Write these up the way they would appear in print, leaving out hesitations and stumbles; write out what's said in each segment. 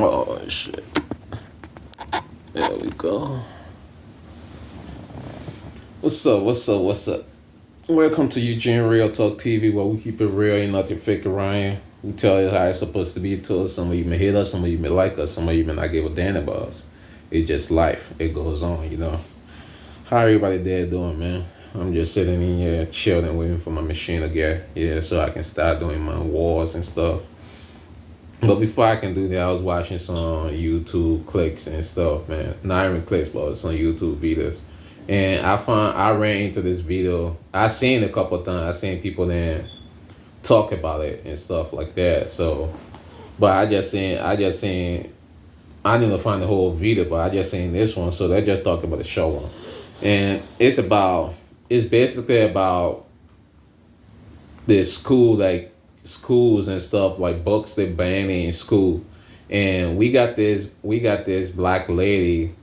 Oh shit. There we go. What's up? What's up? What's up? Welcome to Eugene Real Talk TV, where we keep it real, ain't nothing fake around here. We tell you how it's supposed to be to us. Some of you may hate us, some of you may like us, some of you may not give a damn about us. It's just life. It goes on, you know. How everybody there doing, man? I'm just sitting in here chilling, waiting for my machine to get here so I can start doing my wars and stuff. But before I can do that, I was watching some YouTube clicks and stuff, man. Not even clicks, but some YouTube videos. And I ran into this video. I seen it a couple of times. I seen people then talk about it and stuff like that. So, but I need to find the whole video, but I just seen this one. So they just talking about the show one, and it's basically about this school, like schools and stuff, like books they banning in school. And we got this black lady.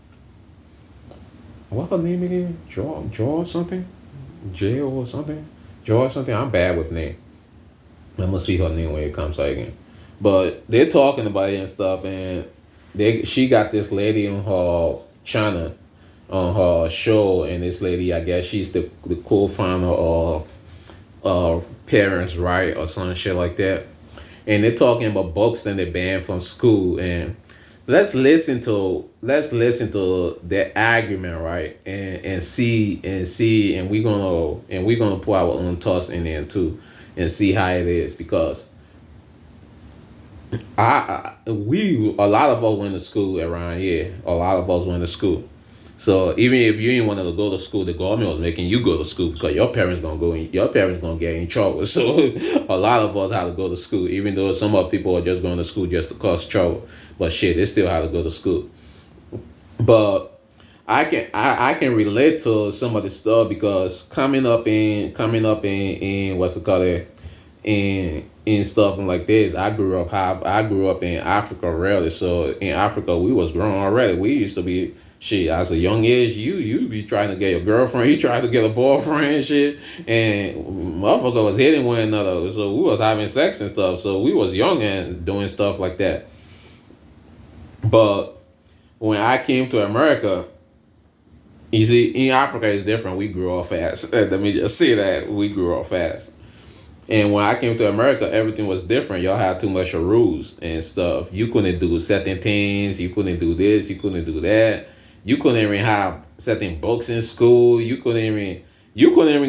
What her name again? Joy something? Jail or something? Joy something? I'm bad with name. I'm gonna see her name when it comes out again. But they're talking about it and stuff, and she got this lady on her channel, on her show, and this lady, I guess she's the co-founder of Parents Right or some shit like that. And they're talking about books that they banned from school. And let's listen to their argument, right? And see, and we're gonna put our own thoughts in there too, and see how it is. Because we a lot of us went to school around here. A lot of us went to school. So even if you didn't want to go to school, the government was making you go to school because your parents gonna get in trouble. So a lot of us had to go to school, even though some of people are just going to school just to cause trouble. But shit, they still had to go to school. But I can relate to some of the stuff because coming up in what's it called it, in stuff and like this. I grew up in Africa really. So in Africa we was grown already. We used to be shit as a young age. You be trying to get your girlfriend, you trying to get a boyfriend and shit, and motherfucker was hitting one another. So we was having sex and stuff. So we was young and doing stuff like that. But when I came to America, you see, in Africa it's different. We grew up fast. Let me just say that we grew up fast. And when I came to America, everything was different. Y'all had too much of rules and stuff. You couldn't do certain things. You couldn't do this. You couldn't do that. You couldn't even have certain books in school. You couldn't even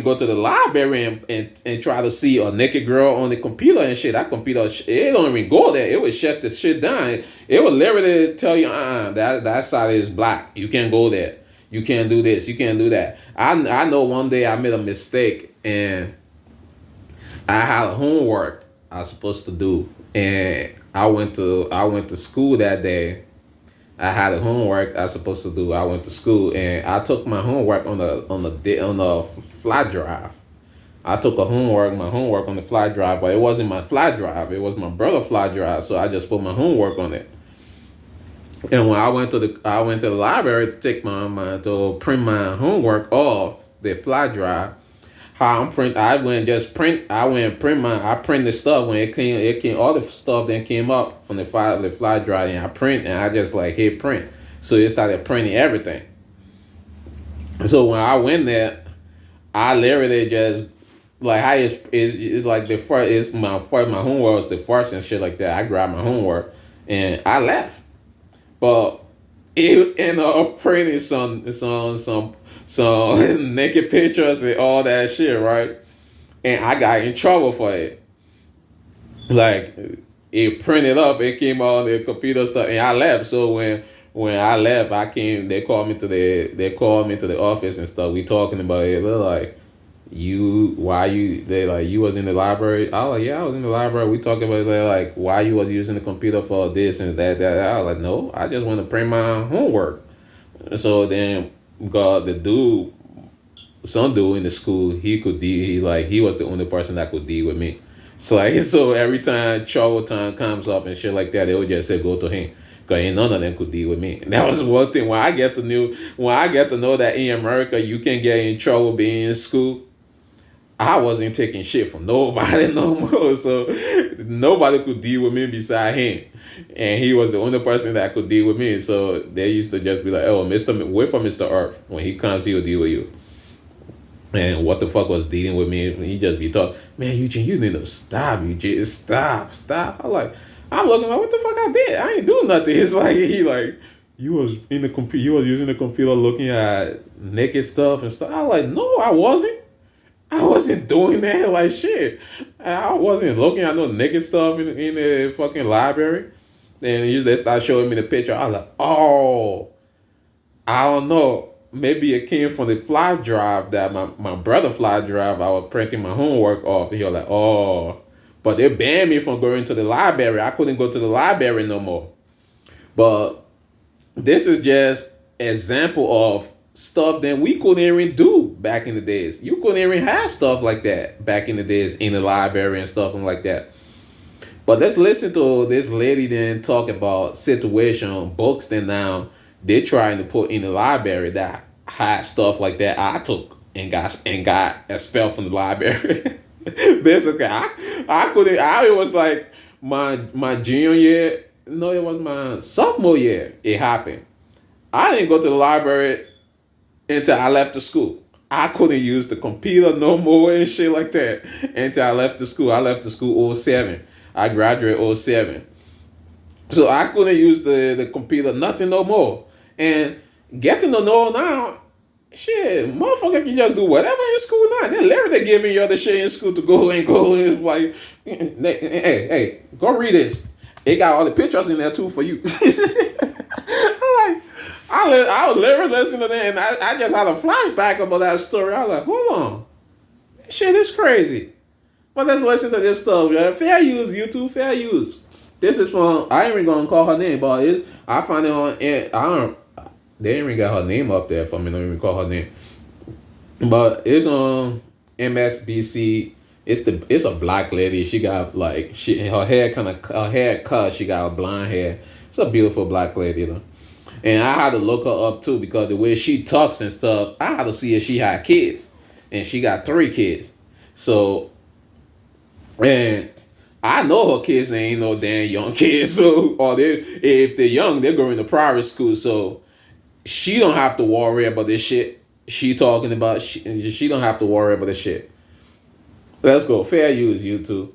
go to the library and try to see a naked girl on the computer and shit. That computer, it don't even go there. It would shut the shit down. It would literally tell you, that side is black. You can't go there. You can't do this. You can't do that. I know one day I made a mistake and I had a homework I was supposed to do, and I went to school that day. I had a homework I was supposed to do. I went to school and I took my homework on the flash drive. I took my homework on the flash drive, but it wasn't my flash drive. It was my brother's flash drive. So I just put my homework on it. And when I went to the library to take to print my homework off the flash drive, how I'm print. I went just print. I went and print my. I print the stuff when it came. It came all the stuff that came up from the fly drive, and I print and I just like hit print. So it started printing everything. So when I went there, I literally just like how it's like the first is my homework was the first and shit like that. I grabbed my homework and I left, but it ended up printing some naked pictures and all that shit, right? And I got in trouble for it. Like it printed up, it came on the computer stuff, and I left. So when I left, I came. They called me to the office and stuff. We talking about it. They're like, you was in the library. I was like, yeah, I was in the library. We talking about it. They're like, why you was using the computer for this and that. I was like, no, I just want to print my homework. So then got the dude, some dude in the school, he was the only person that could deal with me. So every time trouble time comes up and shit like that, they would just say go to him. Cause ain't none of them could deal with me. And that was one thing when I get to know that in America you can get in trouble being in school. I wasn't taking shit from nobody no more. So nobody could deal with me beside him. And he was the only person that could deal with me. So they used to just be like, oh, wait for Mr. Earth. When he comes, he'll deal with you. And what the fuck was dealing with me? He just be talking, man, Eugene, you need to stop, Eugene. Stop. I'm looking like, what the fuck I did? I ain't doing nothing. It's like, you was in the computer, you was using the computer looking at naked stuff and stuff. I was like, no, I wasn't. I wasn't doing that. Like, shit. I wasn't looking at no naked stuff in the fucking library. Then they start showing me the picture. I was like, oh, I don't know. Maybe it came from the flash drive that my brother flash drive. I was printing my homework off. He was like, oh. But they banned me from going to the library. I couldn't go to the library no more. But this is just example of stuff that we couldn't even do back in the days. You couldn't even have stuff like that back in the days in the library and stuff like that. But let's listen to this lady then talk about situation, books that now they're trying to put in the library that had stuff like that I took and got expelled from the library. Basically, it was like my junior year. No, it was my sophomore year. It happened. I didn't go to the library until I left the school. I couldn't use the computer no more and shit like that until I left the school. I left the school 07. I graduated 07. So I couldn't use the computer, nothing no more. And getting to know now, shit, motherfucker can just do whatever in school now. They're literally giving you the shit in school to go. It's like, hey, go read this. It got all the pictures in there too for you. I was literally listening to that, and I just had a flashback about that story. I was like, hold on, this shit is crazy. But let's listen to this stuff, man. Fair use, YouTube, fair use. This is from, I ain't even gonna call her name, but I found it on, they ain't even got her name up there for me to even call her name. But it's on MSBC. It's a black lady. She got like, her hair cut. She got blonde hair. It's a beautiful black lady though. And I had to look her up too because the way she talks and stuff, I had to see if she had kids. And she got 3 kids. So, and I know her kids, they ain't no damn young kids. So, if they're young, they're going to private school. So, she don't have to worry about this shit. She talking about, she don't have to worry about this shit. Let's go. Fair use, YouTube.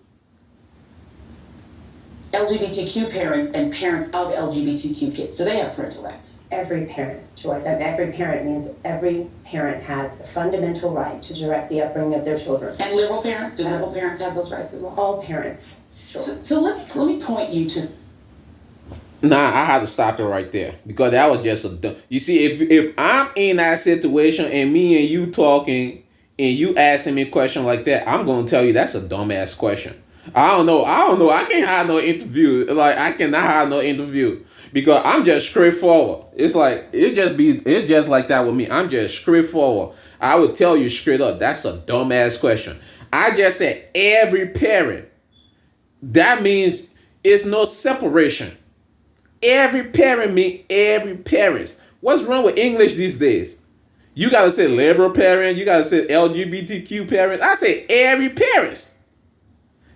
LGBTQ parents and parents of LGBTQ kids, do they have parental rights? Every parent, Joy. Every parent means every parent has the fundamental right to direct the upbringing of their children. And liberal parents? Do liberal parents have those rights as well? All parents. Sure. So let me point you to. Nah, I had to stop it right there because that was just a dumb. You see, if I'm in that situation and me and you talking and you asking me a question like that, I'm gonna tell you that's a dumbass question. I don't know. I can't have no interview. Like, I cannot have no interview because I'm just straightforward. It's like, it's just like that with me. I'm just straightforward. I would tell you straight up, that's a dumbass question. I just said every parent. That means it's no separation. Every parent means every parent. What's wrong with English these days? You got to say liberal parent. You got to say LGBTQ parent. I say every parent.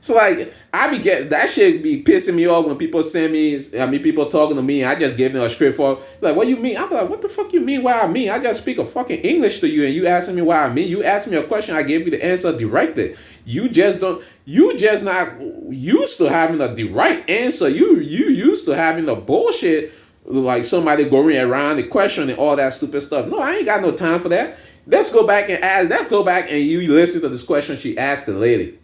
So like that shit be pissing me off when people send me, people talking to me, I just give them a straightforward, like, what you mean? I'm like, what the fuck you mean why I mean? I just speak a fucking English to you and you asking me why I mean. You asked me a question, I gave you the answer directly. You just not used to having a direct answer. You used to having the bullshit, like somebody going around the question and all that stupid stuff. No, I ain't got no time for that. Let's go back and you listen to this question she asked the lady.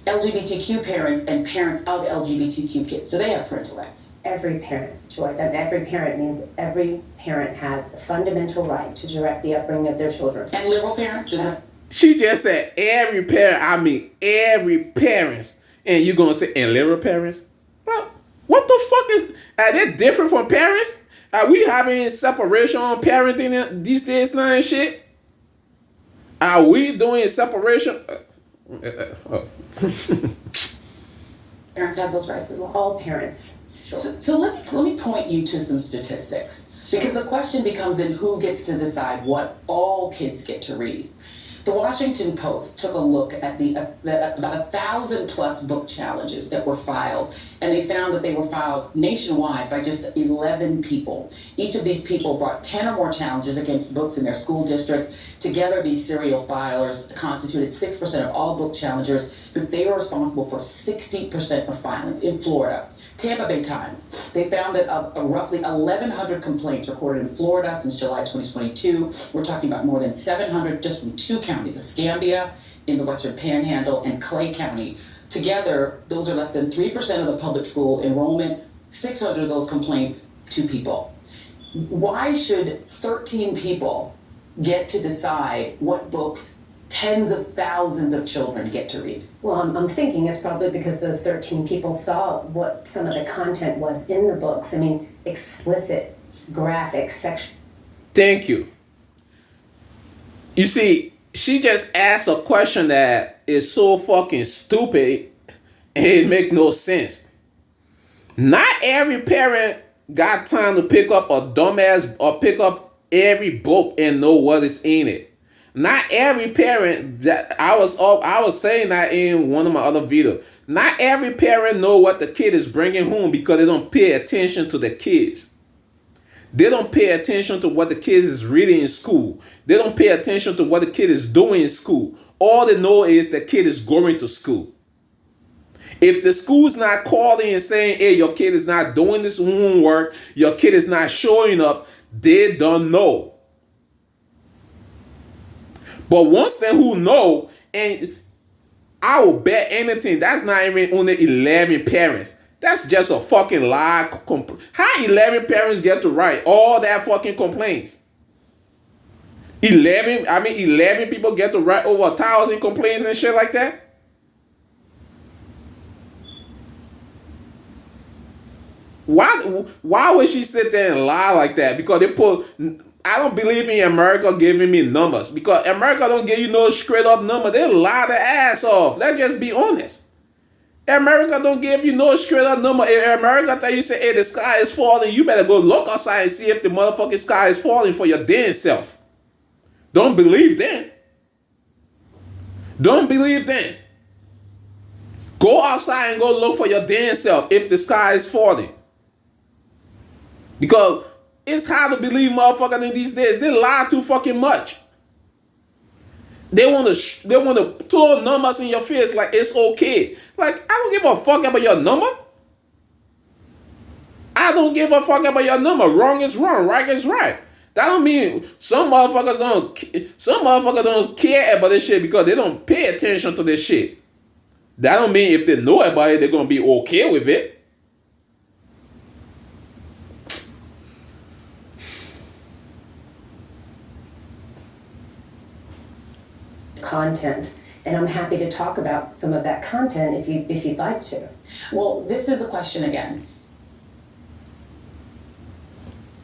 LGBTQ parents and parents of LGBTQ kids, do they have parental rights? Every parent, Joy. Every parent means every parent has the fundamental right to direct the upbringing of their children. And liberal parents do not. She just said every parent. I mean every parent. And you're gonna say and liberal parents? Well, what the fuck is? Are they different from parents? Are we having separation on parenting these days now and shit? Are we doing separation? Parents have those rights as well. All parents. Sure. So let me point you to some statistics, because the question becomes then who gets to decide what all kids get to read. The Washington Post took a look at about 1,000 plus book challenges that were filed, and they found that they were filed nationwide by just 11 people. Each of these people brought 10 or more challenges against books in their school district. Together, these serial filers constituted 6% of all book challengers, but they were responsible for 60% of filings in Florida. Tampa Bay Times, they found that of roughly 1,100 complaints recorded in Florida since July 2022, we're talking about more than 700 just from two counties, Escambia in the Western Panhandle and Clay County. Together, those are less than 3% of the public school enrollment, 600 of those complaints, two people. Why should 13 people get to decide what books tens of thousands of children get to read? Well, I'm thinking it's probably because those 13 people saw what some of the content was in the books. I mean, explicit, graphic, sexual. Thank you. You see, she just asked a question that is so fucking stupid and it make no sense. Not every parent got time to pick up a dumbass or pick up every book and know what is in it. Not every parent that I was saying that in one of my other videos. Not every parent know what the kid is bringing home because they don't pay attention to the kids. They don't pay attention to what the kids is reading in school. They don't pay attention to what the kid is doing in school. All they know is the kid is going to school. If the school's not calling and saying, hey, your kid is not doing this homework, your kid is not showing up, they don't know. But once they who know, and I will bet anything, that's not even only 11 parents. That's just a fucking lie. How 11 parents get to write all that fucking complaints? 11 people get to write over 1,000 complaints and shit like that? Why would she sit there and lie like that? Because I don't believe in America giving me numbers, because America don't give you no straight up number. They lie their ass off. Let's just be honest. America don't give you no straight up number. If America tell you, say, hey, the sky is falling, you better go look outside and see if the motherfucking sky is falling for your damn self. Don't believe them. Don't believe them. Go outside and go look for your damn self if the sky is falling. Because it's hard to believe motherfuckers in these days. They lie too fucking much. They want to throw numbers in your face like it's okay. Like, I don't give a fuck about your number. I don't give a fuck about your number. Wrong is wrong. Right is right. That don't mean some motherfuckers don't care about this shit because they don't pay attention to this shit. That don't mean if they know about it, they're gonna be okay with it. Content, and I'm happy to talk about some of that content if you'd like to. Well, this is the question again.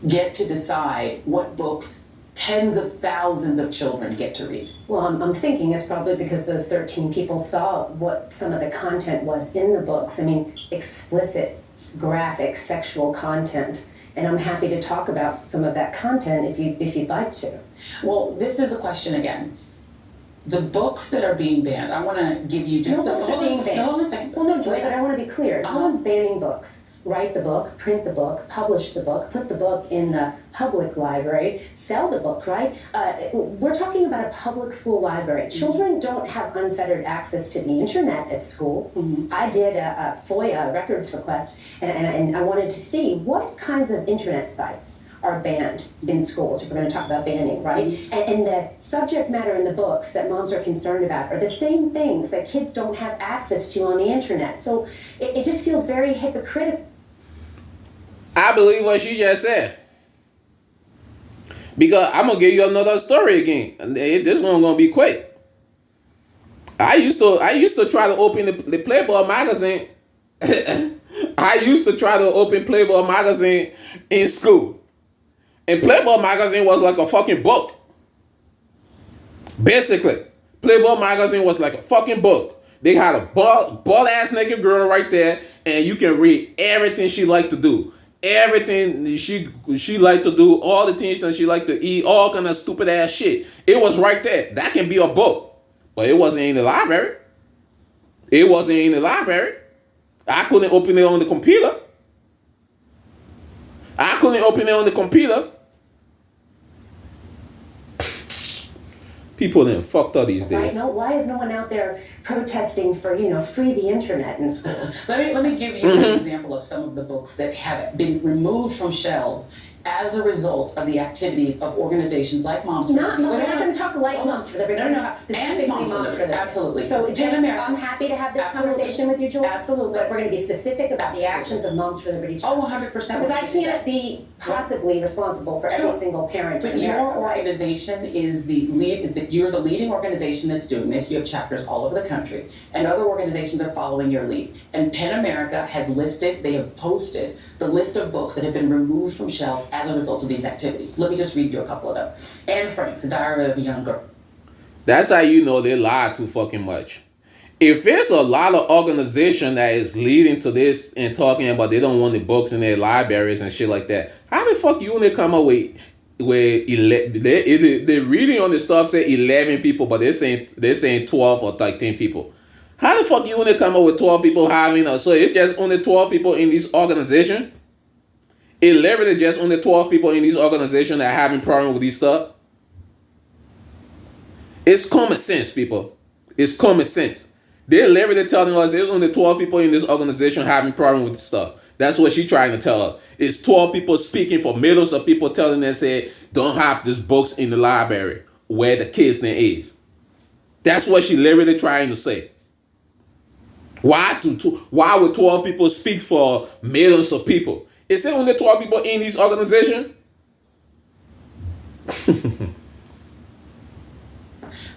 Get to decide what books tens of thousands of children get to read. Well, I'm thinking it's probably because those 13 people saw what some of the content was in the books. I mean, explicit, graphic, sexual content. And I'm happy to talk about some of that content if you'd like to. Well, this is the question again. The books that are being banned, I want to give you just no books are being banned. Hold on a second. Well, no, Joy, but I want to be clear. No one's banning books. Write the book, print the book, publish the book, put the book in the public library, sell the book, right? We're talking about a public school library. Children don't have unfettered access to the internet at school. Mm-hmm. I did a FOIA records request, and I wanted to see what kinds of internet sites are banned in schools, if we're going to talk about banning, right? Mm-hmm. And the subject matter in the books that moms are concerned about are the same things that kids don't have access to on the internet. So it just feels very hypocritical. I believe what she just said. Because I'm going to give you another story again. And this one going to be quick. I used to try to open the Playboy magazine. I used to try to open Playboy magazine in school. And Playboy magazine was like a fucking book. Basically, Playboy magazine was like a fucking book. They had a butt ass naked girl right there, and you can read everything she liked to do. everything she like to do, all the things that she like to eat, all kind of stupid ass shit. It was right there. That can be a book, but it wasn't in the library. It wasn't in the library. I couldn't open it on the computer. I couldn't open it on the computer. People then fucked up these days. No, why is no one out there protesting for, free the internet in schools? Let me give you an example of some of the books that have been removed from shelves as a result of the activities of organizations like Moms for Liberty. We're not going to talk like Moms for Liberty. We're going to talk specifically Moms for Liberty. Absolutely. So I'm happy to have this conversation with you, Joel. Absolutely. But we're going to be specific about the actions of Moms for Liberty. Oh, 100%. Because I can't be possibly responsible for every single parent in America. But your organization is you're the leading organization that's doing this. You have chapters all over the country, and other organizations are following your lead. And PEN America has they have posted the list of books that have been removed from shelves as a result of these activities. Let me just read you a couple of them. Anne Frank's The Diary of a Young Girl. That's how you know they lie too fucking much. If there's a lot of organization that is leading to this and talking about they don't want the books in their libraries and shit like that, how the fuck you only come up with they're reading on the stuff say 11 people, but they're saying 12 or 13 people. How the fuck you only come up with 12 people so it's just only 12 people in this organization? 11 is just only 12 people in this organization that are having problem with this stuff. It's common sense, people. It's common sense. They're literally telling us there's only 12 people in this organization having problem with this stuff. That's what she's trying to tell us. It's 12 people speaking for millions of people telling them, say, don't have these books in the library where the kids then is. That's what she literally trying to say. Why would 12 people speak for millions of people? Is there only 12 people in this organization?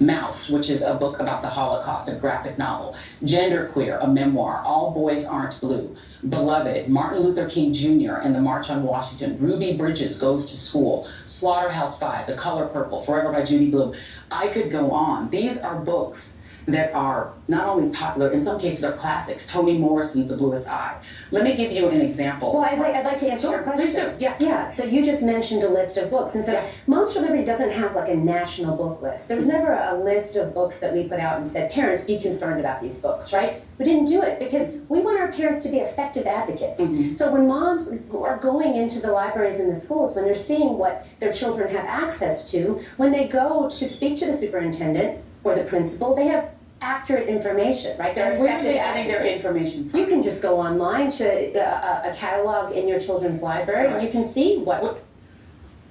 Mouse, which is a book about the Holocaust, a graphic novel. Genderqueer, a memoir. All Boys Aren't Blue. Beloved, Martin Luther King Jr. and the March on Washington. Ruby Bridges Goes to School. Slaughterhouse-Five, The Color Purple, Forever by Judy Blume. I could go on. These are books that are not only popular, in some cases are classics. Toni Morrison's The Bluest Eye. Let me give you an example. Well, I'd like to answer your question. Please do. Yeah. So you just mentioned a list of books, and so Moms for Liberty doesn't have like a national book list. There's never a list of books that we put out and said, parents, be concerned about these books, right? We didn't do it because we want our parents to be effective advocates. Mm-hmm. So when moms are going into the libraries and the schools, when they're seeing what their children have access to, when they go to speak to the superintendent or the principal, they have accurate information, right? Where are they getting their information from? You can just go online to a catalog in your children's library, and you can see what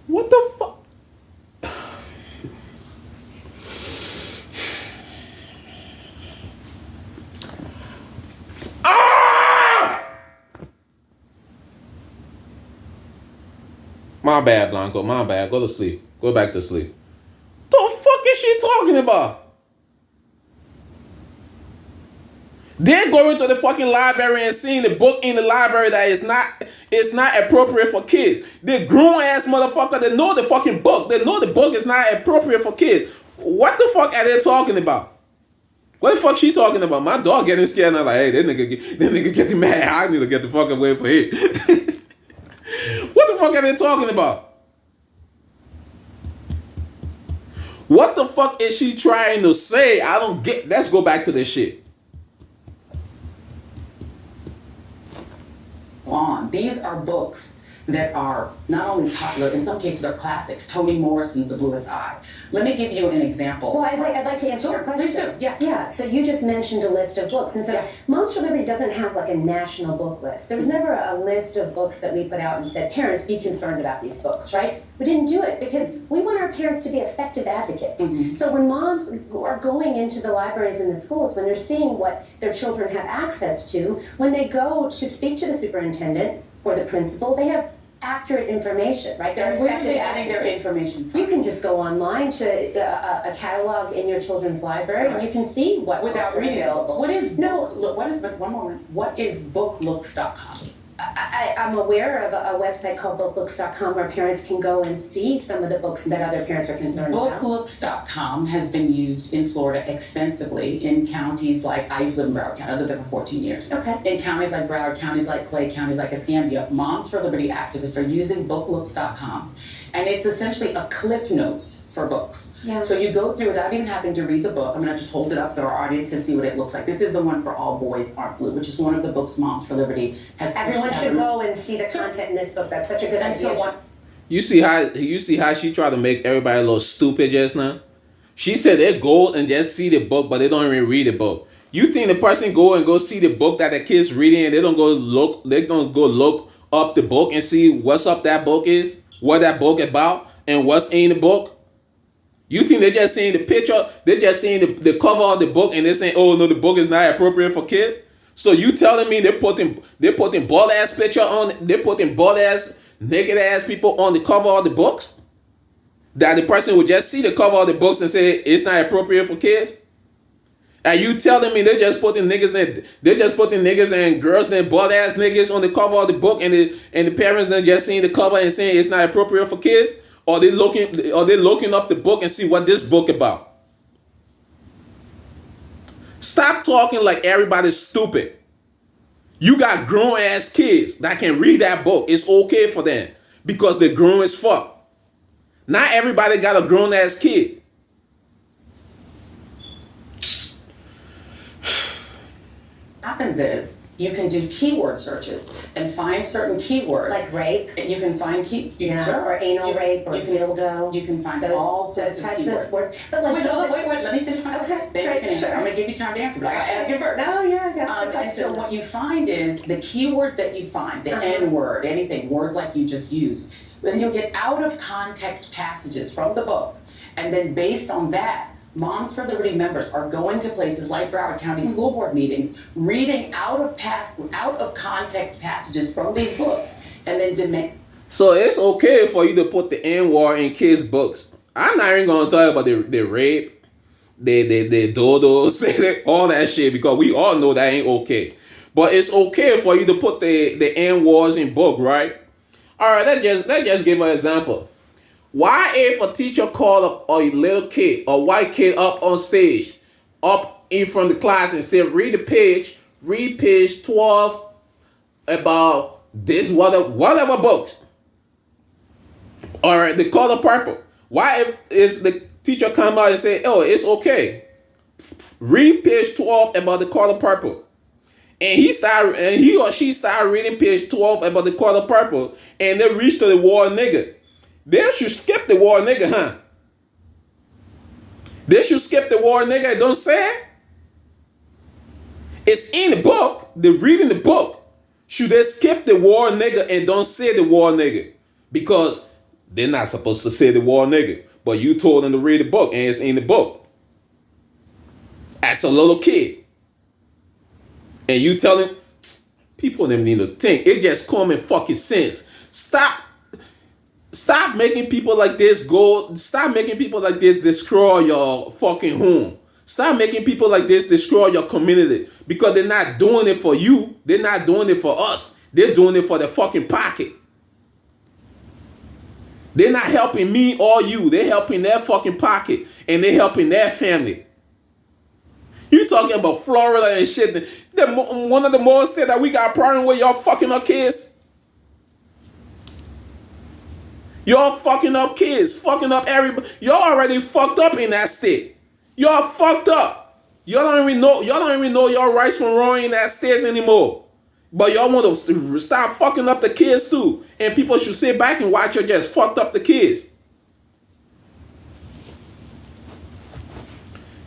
the fuck. My bad, Blanco. My bad. Go to sleep. Go back to sleep. The fuck is she talking about? They're going to the fucking library and seeing the book in the library that is not appropriate for kids. The grown ass motherfucker, they know the fucking book. They know the book is not appropriate for kids. What the fuck are they talking about? What the fuck she talking about? My dog getting scared and I'm like, hey, that nigga getting mad. I need to get the fuck away from here. What the fuck are they talking about? What the fuck is she trying to say? I don't get. Let's go back to this shit. These are books that are not only popular, in some cases are classics. Toni Morrison's The Bluest Eye. Let me give you an example. Well, I'd like to answer your question. Please do. Yeah. So you just mentioned a list of books, and so Moms for Liberty doesn't have like a national book list. There's never a list of books that we put out and said, parents, be concerned about these books, right? We didn't do it because we want our parents to be effective advocates. Mm-hmm. So when moms are going into the libraries and the schools, when they're seeing what their children have access to, when they go to speak to the superintendent or the principal, they have accurate information, right? Where are they getting their information from? You can just go online to a catalog in your children's library, and you can see what without reading available. What is booklooks.com? I'm aware of a website called booklooks.com where parents can go and see some of the books that other parents are concerned about. Booklooks.com has been used in Florida extensively in counties like I used to live in Broward County. I lived there for 14 years. Okay. In counties like Broward, counties like Clay, counties like Escambia, Moms for Liberty activists are using booklooks.com. And it's essentially a cliff notes for books. Yeah. So you go through without even having to read the book. I'm going to just hold it up so our audience can see what it looks like. This is the one for All Boys Aren't Blue, which is one of the books Moms for Liberty has. Everyone should go and see the content in this book. That's such a good idea. So what? You see how she tried to make everybody a little stupid just now? She said they go and just see the book, but they don't even read the book. You think the person go see the book that the kids reading and they don't go look up the book and see what's up that book is, what that book about, and what's in the book? You think they're just seeing the picture, they're just seeing the cover of the book and they're saying, oh no, the book is not appropriate for kids? So you telling me they're putting bald ass picture on, they're putting bald ass, naked ass people on the cover of the books? That the person would just see the cover of the books and say it's not appropriate for kids? And you telling me they're just putting niggas and girls and bald ass niggas on the cover of the book and the parents then just seeing the cover and saying it's not appropriate for kids? Or they looking up the book and see what this book about? Stop talking like everybody's stupid. You got grown ass kids that can read that book. It's okay for them because they're grown as fuck. Not everybody got a grown ass kid. Happens is you can do keyword searches and find certain keywords. Like rape. And you can find or anal rape or dildo. You can find all sorts of types keywords. of words. But like, wait, let me finish my Okay, Then you great, can sure. I'm gonna give you time to answer, but I gotta ask you first. No, yeah. And so what you find is the keyword that you find, the N-word, anything, words like you just used, then you'll get out of context passages from the book, and then based on that, Moms for Liberty members are going to places like Broward County School Board meetings, reading out of context passages from these books, and then demand. So it's okay for you to put the N-word in kids' books. I'm not even gonna talk about the rape, the dodos, all that shit, because we all know that ain't okay. But it's okay for you to put the N-words in book, right? All right, let's just give an example. Why if a teacher called up a little kid, a white kid up on stage, up in front of the class and said, read page 12 about this, whatever books. All right, the color purple. Why if is the teacher come out and say, oh, it's okay. Read page 12 about the color purple. And he or she started reading page 12 about the color purple, and they reach to the word nigga. They should skip the word nigga, huh? They should skip the word nigga and don't say it. It's in the book. They're reading the book. Should they skip the word nigga and don't say the word nigga? Because they're not supposed to say the word nigga. But you told them to read the book and it's in the book. As a little kid. And you tell them, people them need to think. It just common fucking sense. Stop making people like this go. Stop making people like this destroy your fucking home. Stop making people like this destroy your community. Because they're not doing it for you. They're not doing it for us. They're doing it for their fucking pocket. They're not helping me or you. They're helping their fucking pocket. And they're helping their family. You talking about Florida and shit. One of the more states that we got a problem with, y'all fucking up kids. Y'all fucking up kids, fucking up everybody. Y'all already fucked up in that state. Y'all fucked up. Y'all don't even know your rights from wrong in that state anymore. But y'all want to stop fucking up the kids too. And people should sit back and watch you just fucked up the kids.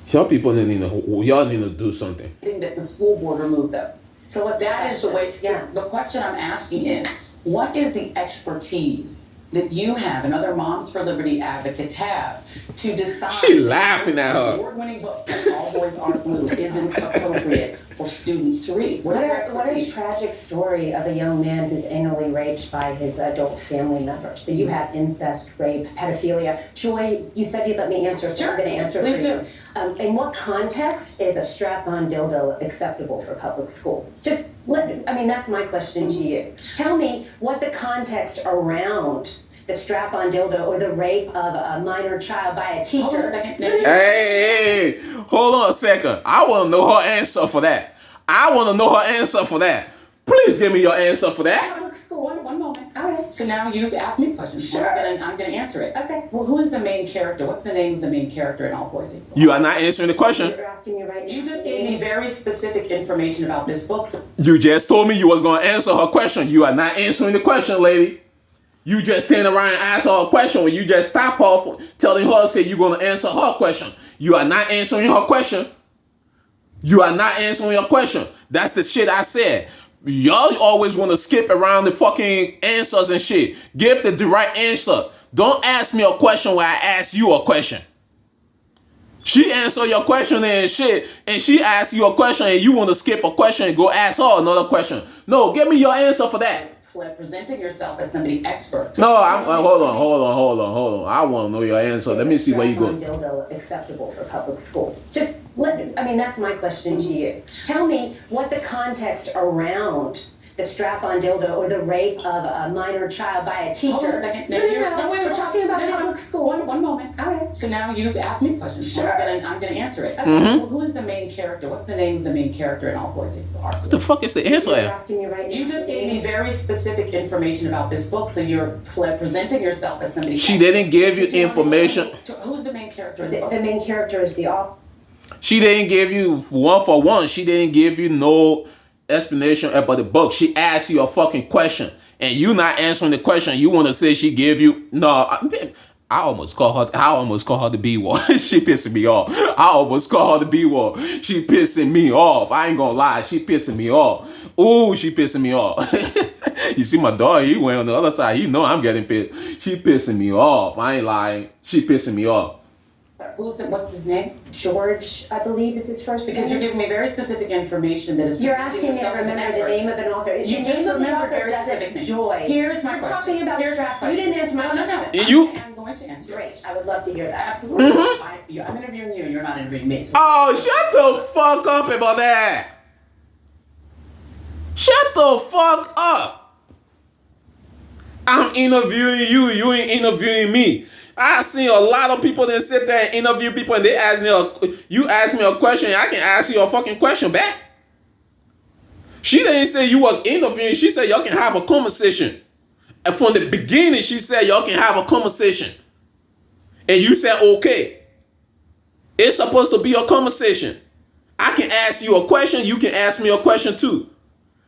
Y'all people need to do something. That the school board removed them. So that is the way. Yeah. The question I'm asking is, what is the expertise that you have and other Moms for Liberty advocates have to decide? She laughing at her. Award-winning book, All Boys Aren't Blue, isn't appropriate for students to read? What is your a expertise? tragic story of a young man who's anally raped by his adult family member. So you have incest, rape, pedophilia. Joy, you said you'd let me answer, so I'm going to answer Please for you. In what context is a strap-on dildo acceptable for public school? That's my question to you. Tell me what the context around the strap-on dildo or the rape of a minor child by a teacher. Hold on a second. Hey, hold on a second. I want to know her answer for that. Please give me your answer for that. Public school. One moment. All right. So now you've asked me a question. Sure. I'm going to answer it. Okay. Well, who is the main character? What's the name of the main character in All Boys Equal? You are not answering the question. You're asking me right now. You just gave me very specific information about this book. So You just told me you was going to answer her question. You are not answering the question, lady. You just stand around and ask her a question when you just stop her from telling her, say you're going to answer her question. You are not answering her question. That's the shit I said. Y'all always want to skip around the fucking answers and shit. Give the right answer. Don't ask me a question where I ask you a question. She answered your question and shit, and she asked you a question and you want to skip a question and go ask her another question. No, give me your answer for that. presenting yourself as somebody expert. No, hold on. I want to know your answer. Let me see where you go. Dildo acceptable for public school? That's my question to you. Tell me what the context around the strap-on dildo or the rape of a minor child by a teacher. Hold on a second. No, wait, we're talking about public school. One moment. All right. So now you've asked me a question. Sure. I'm gonna answer it. Okay. Well, who is the main character? What's the name of the main character in All Boys Equal? What the fuck is the answer? You're asking me right now. You just gave me very specific information about this book, so you're presenting yourself as somebody. She didn't give you information. Who's the main character in the book? The main character is the all. She didn't give you one for one. She didn't give you no explanation about the book. She asked you a fucking question, and you not answering the question. You want to say she gave you no. I almost call her the B word. She pissing me off. I almost call her the B word. She pissing me off. I ain't gonna lie. She pissing me off. Ooh, she pissing me off. You see my dog? He went on the other side. He know I'm getting pissed. She pissing me off. I ain't lying. She pissing me off. What's his name? George, I believe is his first name. Because you're giving me very specific information that is. You're asking me to remember the name of an author. You just remembered very specific name. Joy. Here's my We're question. talking about Here's my question. You didn't answer my question. You. I'm going to answer. Great. I would love to hear that. Absolutely. I'm interviewing you, and you're not interviewing me. So. Oh, shut the fuck up about that. Shut the fuck up. I'm interviewing you. You ain't interviewing me. I seen a lot of people that sit there and interview people, and they ask me you ask me a question, I can ask you a fucking question back. She didn't say you was interviewing. She said y'all can have a conversation. And from the beginning, she said y'all can have a conversation. And you said okay. It's supposed to be a conversation. I can ask you a question. You can ask me a question too.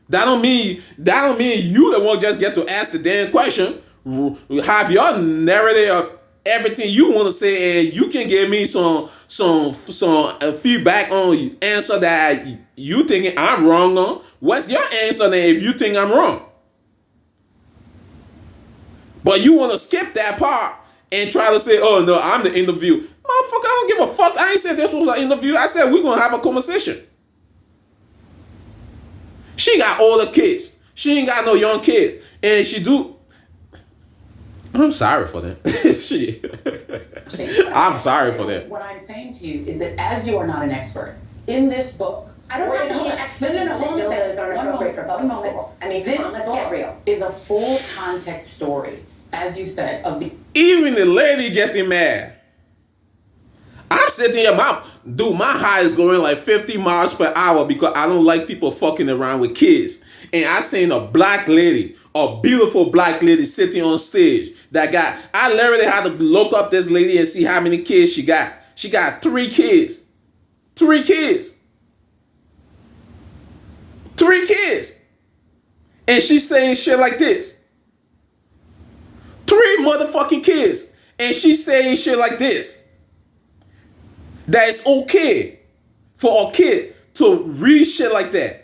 That don't mean you the one just get to ask the damn question. Have your narrative of everything you want to say, and you can give me some feedback on answer that you think I'm wrong on. What's your answer then if you think I'm wrong? But you want to skip that part and try to say, oh no, I'm the interview. Motherfucker, I don't give a fuck. I ain't said this was an interview. I said we're going to have a conversation. She got older kids. She ain't got no young kid. And she do. I'm sorry for that. I'm sorry for that. What I'm saying to you is that as you are not an expert in this book, I don't have to be an expert. Dildos aren't appropriate for public school. This book is a full context story, as you said, of the. Even the lady getting mad. I'm sitting here, my high is going like 50 miles per hour because I don't like people fucking around with kids. And I seen a black lady, a beautiful black lady sitting on stage. I literally had to look up this lady and see how many kids she got. She got 3 kids. 3 kids. 3 kids. And she's saying shit like this. 3 motherfucking kids. And she's saying shit like this. That it's okay for a kid to read shit like that.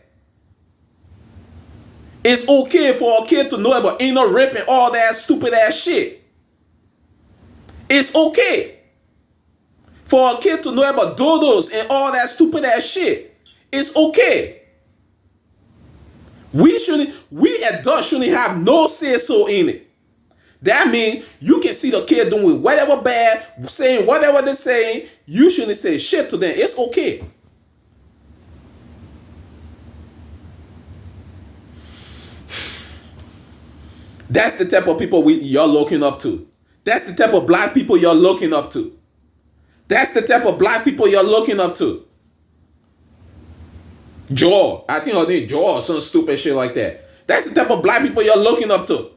It's okay for a kid to know about anal rape and all that stupid ass shit. It's okay for a kid to know about dodos and all that stupid ass shit. It's okay. We adults shouldn't have no say so in it. That means you can see the kid doing whatever bad, saying whatever they're saying. You shouldn't say shit to them. It's okay. That's the type of people you're looking up to. That's the type of black people you're looking up to. That's the type of black people you're looking up to. Joel. I think her name Joel or some stupid shit like that. That's the type of black people you're looking up to.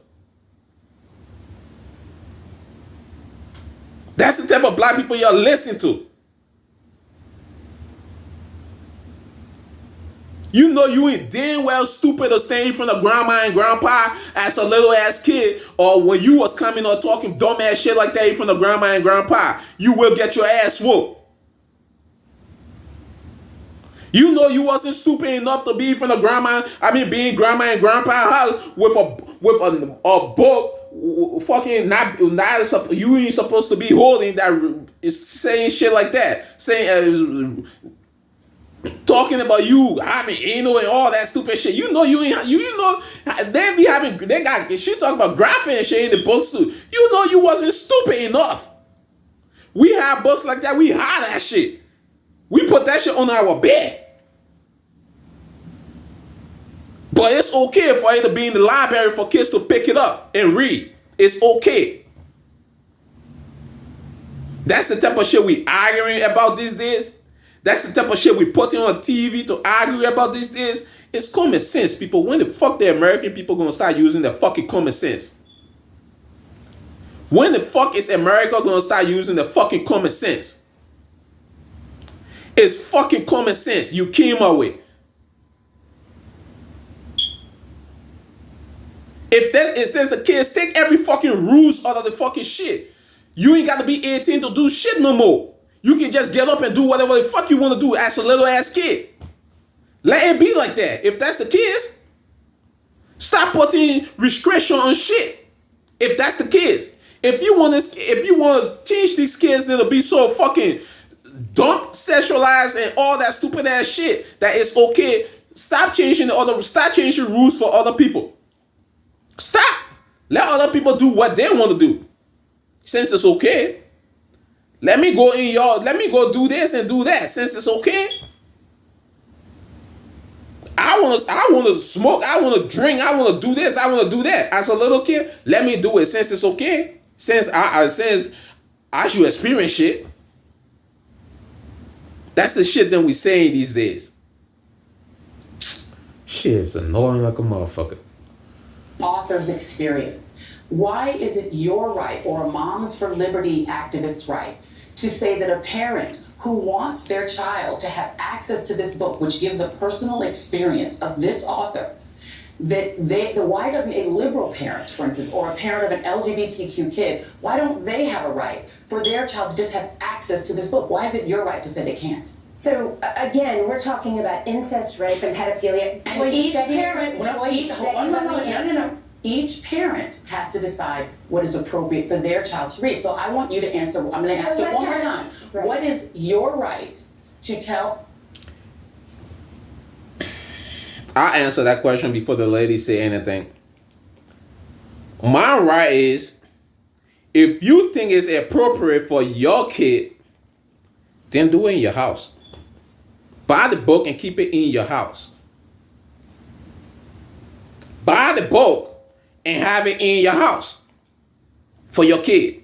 That's the type of black people you're listening to. You know you ain't damn well stupid or staying in front of grandma and grandpa as a little ass kid, or when you was coming or talking dumb ass shit like that in front of grandma and grandpa, you will get your ass whooped. You know you wasn't stupid enough to be in front of being grandma and grandpa house with a book fucking not you ain't supposed to be holding that is saying shit like that, saying talking about you having anal and all that stupid shit. You know they got shit talking about graphic and shit in the books too. You know you wasn't stupid enough. We have books like that. We hide that shit. We put that shit on our bed. But it's okay for it to be in the library for kids to pick it up and read. It's okay. That's the type of shit we arguing about these days. That's the type of shit we putting on TV to argue about these days. It's common sense, people. When the fuck the American people gonna start using their fucking common sense? When the fuck is America gonna start using the fucking common sense? It's fucking common sense you came up with. If that is the kids, take every fucking rules out of the fucking shit. You ain't got to be 18 to do shit no more. You can just get up and do whatever the fuck you want to do as a little ass kid. Let it be like that. If that's the case, stop putting restriction on shit. If that's the case, if you want to change these kids to be so fucking dumb, sexualized, and all that stupid ass shit that it's okay, stop changing rules for other people. Stop. Let other people do what they want to do. Since it's okay. Let me go do this and do that since it's okay. I want to smoke, I want to drink, I want to do this, I want to do that. As a little kid, let me do it since it's okay. Since I should experience shit. That's the shit that we saying these days. Shit, it's annoying like a motherfucker. Author's experience. Why is it your right or a Moms for Liberty activist's right to say that a parent who wants their child to have access to this book, which gives a personal experience of this author, why doesn't a liberal parent, for instance, or a parent of an LGBTQ kid, why don't they have a right for their child to just have access to this book? Why is it your right to say they can't? So again, we're talking about incest, rape, and pedophilia. And each parent has to decide what is appropriate for their child to read. So I want you to answer. I'm going to ask it one more time. Right. What is your right to tell? I'll answer that question before the lady say anything. My right is, if you think it's appropriate for your kid, then do it in your house. Buy the book and keep it in your house. Buy the book and have it in your house for your kid.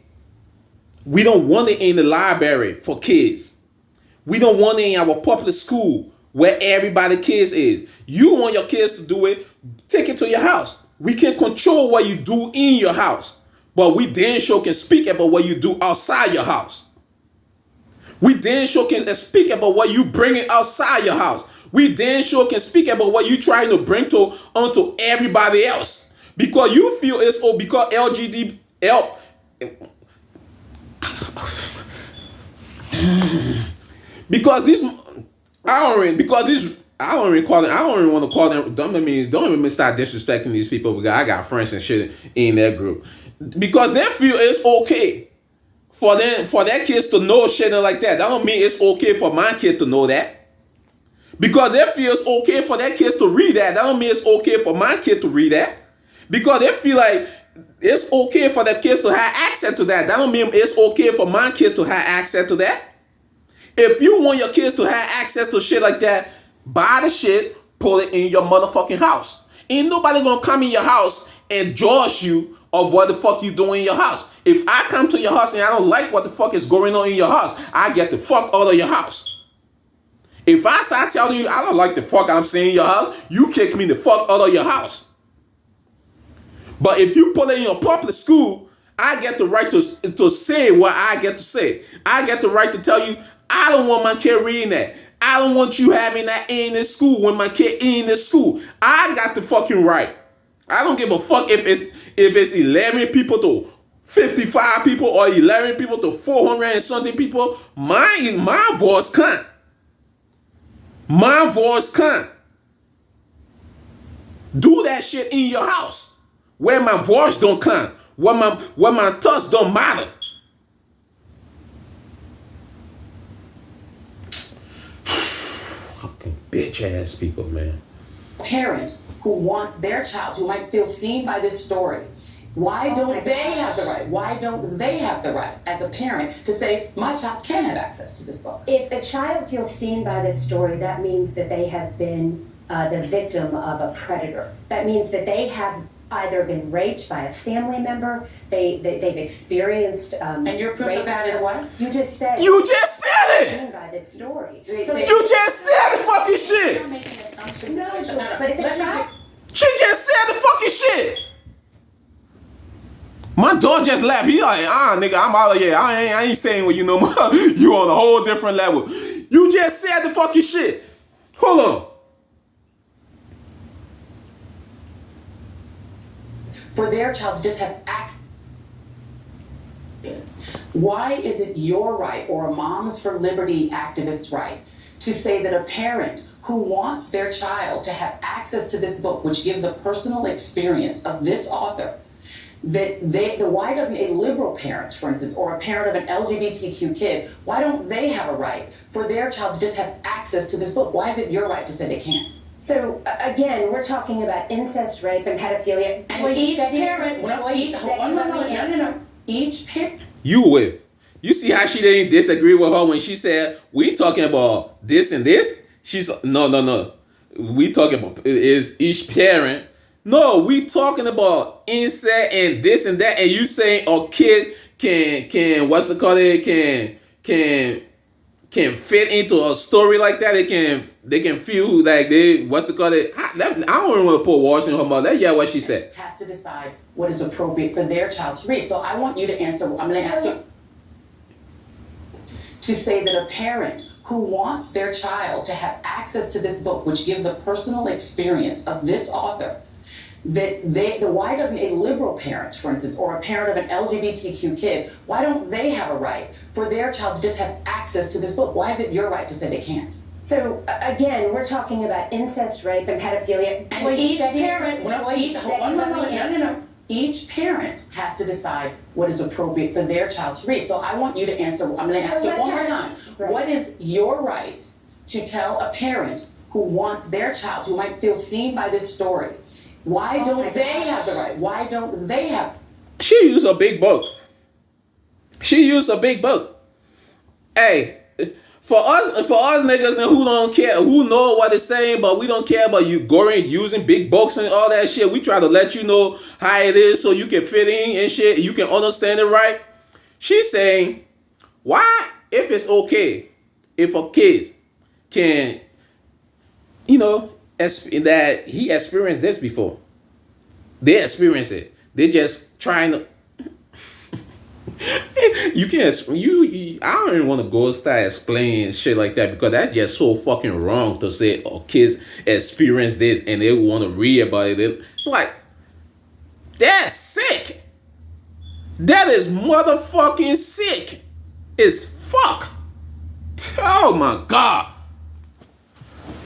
We don't want it in the library for kids. We don't want it in our public school where everybody kids is. You want your kids to do it, take it to your house. We can control what you do in your house, but we damn sure can speak about what you do outside your house. We damn sure can speak about what you bringing outside your house. We damn sure can speak about what you trying to bring onto everybody else. Because you feel it's because I don't even want to call them. Don't even start disrespecting these people because I got friends and shit in that group. Because they feel it's okay for their kids to know shit like that. That don't mean it's okay for my kid to know that. Because they feel it's okay for their kids to read that. That don't mean it's okay for my kid to read that. Because they feel like it's okay for their kids to have access to that. That don't mean it's okay for my kids to have access to that. If you want your kids to have access to shit like that, buy the shit, put it in your motherfucking house. Ain't nobody gonna come in your house and judge you of what the fuck you doing in your house. If I come to your house and I don't like what the fuck is going on in your house, I get the fuck out of your house. If I start telling you I don't like the fuck I'm seeing in your house, you kick me the fuck out of your house. But if you put it in your public school, I get the right to say what I get to say. I get the right to tell you, I don't want my kid reading that. I don't want you having that in this school when my kid in this school. I got the fucking right. I don't give a fuck if it's 11 people to 55 people or 11 people to 400 and something people. My voice can't. My voice can't. Do that shit in your house where my voice don't count, where my thoughts don't matter. Fucking bitch ass people, man. Parent who wants their child, who might feel seen by this story, why don't they have the right? Why don't they have the right as a parent to say, my child can have access to this book? If a child feels seen by this story, that means that they have been the victim of a predator. That means that they have either been raped by a family member, they've experienced and your proof of that is what? You just said. You just said it. Seen by this story. You just said the fucking shit. You're making assumptions. No, but if a child. She just said the fucking shit. My dog just left. He like, nigga, I'm out of here. I ain't staying with you no more. You on a whole different level. You just said the fucking shit. Hold on. For their child to just have access. Why is it your right or a Moms for Liberty activist's right to say that a parent who wants their child to have access to this book, which gives a personal experience of this author, why doesn't a liberal parent, for instance, or a parent of an LGBTQ kid, why don't they have a right for their child to just have access to this book? Why is it your right to say they can't? So again, we're talking about incest, rape, and pedophilia. And each parent, each parent. You see how she didn't disagree with her when she said, we talking about this and this? She's, no. We talking about is each parent. No, we talking about incest and this and that. And you saying a kid can what's it called? Can fit into a story like that. They can feel like they what's it called? I don't want to put words in her mouth. That's what she said. Has to decide what is appropriate for their child to read. So I want you to answer. I'm going to ask you to say that a parent who wants their child to have access to this book, which gives a personal experience of this author, why doesn't a liberal parent, for instance, or a parent of an LGBTQ kid, why don't they have a right for their child to just have access to this book? Why is it your right to say they can't? So again, we're talking about incest, rape, and pedophilia. And each parent, each parent has to decide what is appropriate for their child to read. So I want you to answer. I'm going to ask you one more time. Right. What is your right to tell a parent who wants their child, who might feel seen by this story? Why don't they have the right? Why don't they have? She used a big book. Hey, for us niggas and who don't care, who know what it's saying, but we don't care about you going using big books and all that shit. We try to let you know how it is so you can fit in and shit. You can understand it right. She's saying, why, if it's okay, if a kid can, that he experienced this before. They experience it. They just trying to. I don't even want to go start explaining shit like that because that's just so fucking wrong to say, oh, kids experience this and they want to read about it. Like, that's sick. That is motherfucking sick. It's fuck. Oh my God.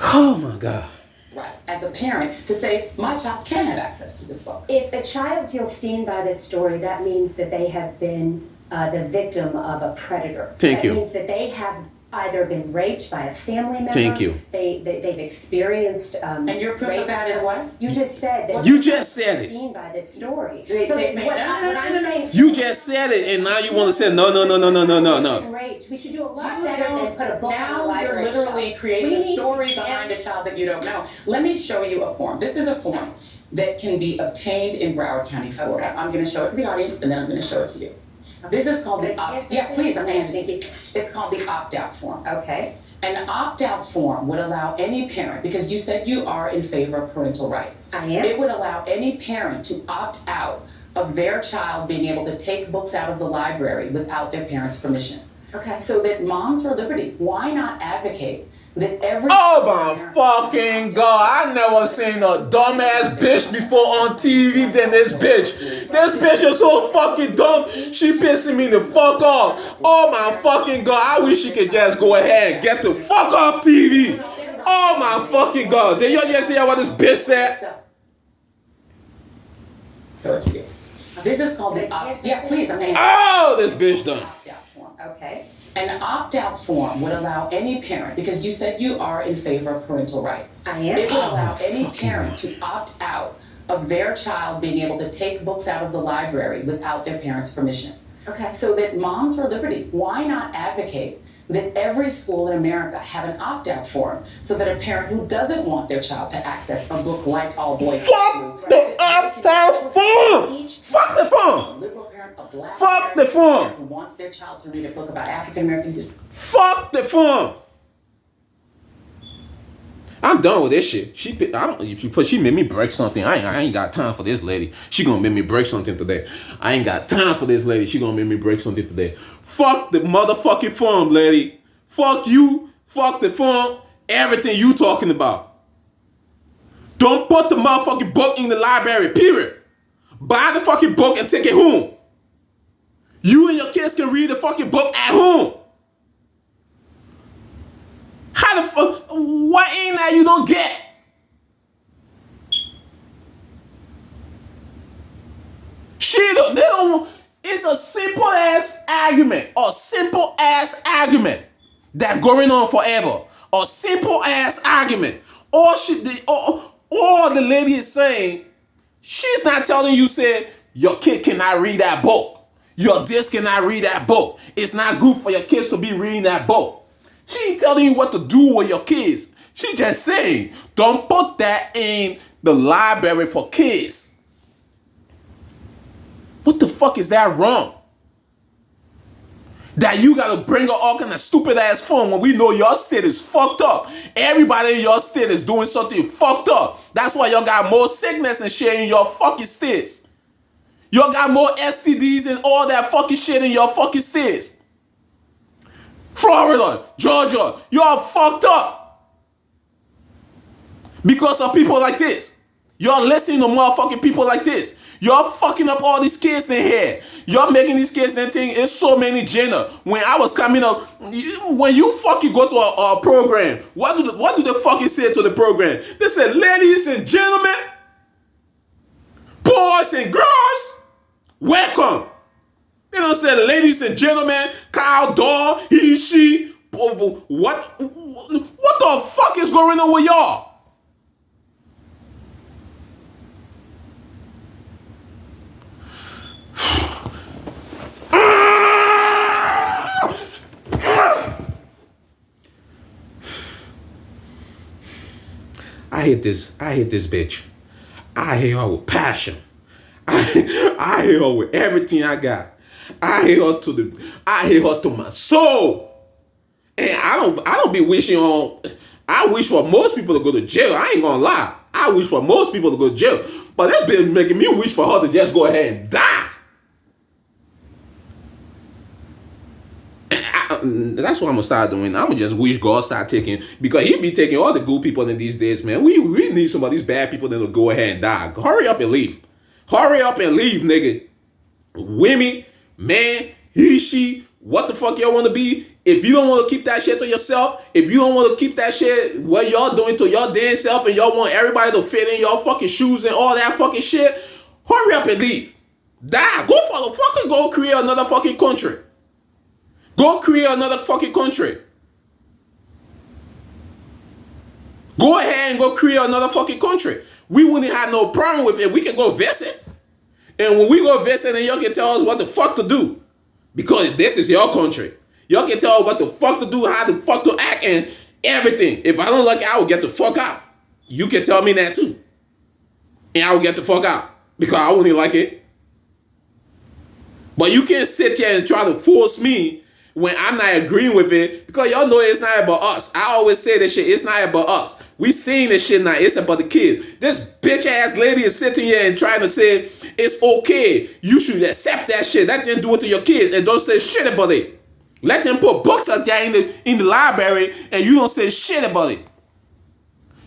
Oh my God. Right, as a parent, to say, my child can have access to this book. If a child feels seen by this story, that means that they have been the victim of a predator. Thank you. That means that they have either been raped by a family member. Thank you. They've experienced. And your proof of that is what? You just said that. You just said it. Seen by this story. They- So they- that what I'm saying. You just said it, and now you want to say no. Raped. We should do a lot You better don't- than put a book on the now library you're literally shelf. creating We a need to story get- behind a child that you don't know. Let me show you a form. This is a form that can be obtained in Broward County, Florida. Okay. I'm going to show it to the audience, and then I'm going to show it to you. This is called the opt. Yeah, please. I'm going to hand it to you. It's called the opt-out form. Okay. An opt-out form would allow any parent, because you said you are in favor of parental rights. I am. It would allow any parent to opt out of their child being able to take books out of the library without their parents' permission. Okay. So that Moms for Liberty, why not advocate that every... Oh my fucking god, I never seen a dumbass bitch before on TV than this bitch. This bitch is so fucking dumb, she pissing me the fuck off. Oh my fucking god, I wish she could just go ahead and get the fuck off TV. Oh my fucking god, did y'all just hear what this bitch said? Show it to you. This is called the opt... Yeah, please, I'm going to... Oh, this bitch done. Opt-out form. Okay. An opt-out form would allow any parent, because you said you are in favor of parental rights. I am. It would allow any parent to opt out of their child being able to take books out of the library without their parents' permission. Okay. So that Moms for Liberty, why not advocate that every school in America have an opt-out form so that a parent who doesn't want their child to access a book like All Boys Fuck the opt-out form. Fuck the form. liberal parent, a black Fuck the parent form. who wants their child to read a book about African American history. Fuck the form. I'm done with this shit. She made me break something. I ain't got time for this lady. She gonna make me break something today. I ain't got time for this lady. She gonna make me break something today. Fuck the motherfucking form, lady. Fuck you. Fuck the form. Everything you talking about. Don't put the motherfucking book in the library, period. Buy the fucking book and take it home. You and your kids can read the fucking book at home. How the fuck? What ain't that you don't get? They don't. It's a simple ass argument. A simple ass argument that going on forever. A simple ass argument. All the lady is saying, she's not telling you, say, your kid cannot read that book. Your this cannot read that book. It's not good for your kids to be reading that book. She ain't telling you what to do with your kids. She just saying, don't put that in the library for kids. What the fuck is that wrong? That you gotta bring her all kind of stupid ass phone when we know your state is fucked up. Everybody in your state is doing something fucked up. That's why y'all got more sickness and shit in your fucking states. Y'all got more STDs and all that fucking shit in your fucking states. Florida, Georgia, y'all fucked up. Because of people like this. Y'all listening to motherfucking people like this. Y'all fucking up all these kids in here. Y'all making these kids then think it's so many gender. When I was coming up, when you fucking go to a program, what do they fucking say to the program? They say, ladies and gentlemen, boys and girls, welcome. They don't say, ladies and gentlemen, cow, dog, he, she. What the fuck is going on with y'all? I hate this bitch. I hate her with passion. I hate her with everything I got. I hate her to my soul. And I don't be wishing on. I wish for most people to go to jail. I ain't gonna lie. I wish for most people to go to jail. But that's been making me wish for her to just go ahead and die. That's what I'm gonna start doing. I'm gonna just wish God start taking, because he be taking all the good people in these days, man. We need some of these bad people that'll go ahead and die. Hurry up and leave. Hurry up and leave, nigga. Women, man, he, she, what the fuck y'all want to be? If you don't want to keep that shit to yourself, if you don't want to keep that shit what y'all doing to your damn self, and y'all want everybody to fit in your fucking shoes and all that fucking shit, hurry up and leave. Die. Go for the fucking, go create another fucking country. Go create another fucking country. Go ahead and go create another fucking country. We wouldn't have no problem with it. We can go visit. And when we go visit, then y'all can tell us what the fuck to do. Because this is your country. Y'all can tell us what the fuck to do, how the fuck to act, and everything. If I don't like it, I will get the fuck out. You can tell me that too. And I will get the fuck out. Because I wouldn't like it. But you can't sit here and try to force me when I'm not agreeing with it, because y'all know it's not about us. I always say this shit, it's not about us. We seeing this shit now, it's about the kids. This bitch ass lady is sitting here and trying to say it's okay. You should accept that shit. Let them do it to your kids and don't say shit about it. Let them put books like that in the library and you don't say shit about it.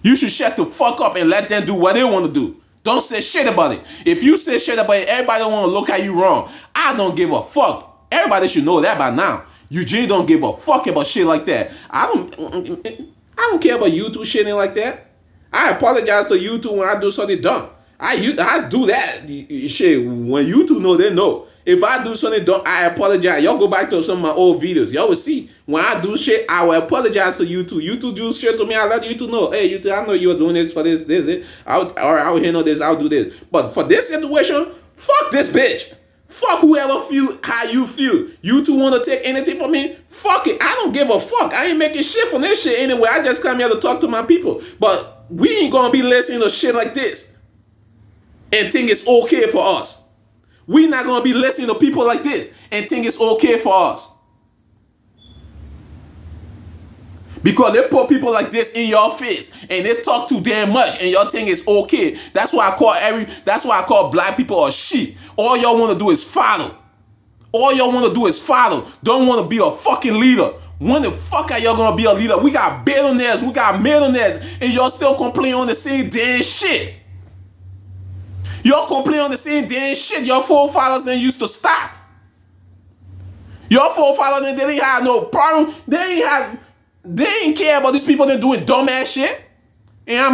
You should shut the fuck up and let them do what they want to do. Don't say shit about it. If you say shit about it, everybody don't want to look at you wrong. I don't give a fuck. Everybody should know that by now. Eugene don't give a fuck about shit like that. I don't care about you two shitting like that. I apologize to you two when I do something dumb. I do that shit when you two know, they know. If I do something dumb, I apologize. Y'all go back to some of my old videos. Y'all will see. When I do shit, I will apologize to you two. You two do shit to me, I let you two know. Hey, you two, I know you're doing this for this. I will handle this, I'll do this. But for this situation, fuck this bitch. Fuck whoever feel how you feel. You two want to take anything from me? Fuck it. I don't give a fuck. I ain't making shit from this shit anyway. I just come here to talk to my people. But we ain't gonna be listening to shit like this and think it's okay for us. We not gonna be listening to people like this and think it's okay for us. Because they put people like this in your face and they talk too damn much and y'all think it's okay. That's why I call black people a sheep. All y'all want to do is follow. All y'all want to do is follow. Don't want to be a fucking leader. When the fuck are y'all gonna be a leader? We got billionaires, we got millionaires, and y'all still complain on the same damn shit. Y'all complain on the same damn shit. Your forefathers then used to stop. Your forefathers then they didn't have no problem. They ain't care about these people that doing dumbass shit. And I'm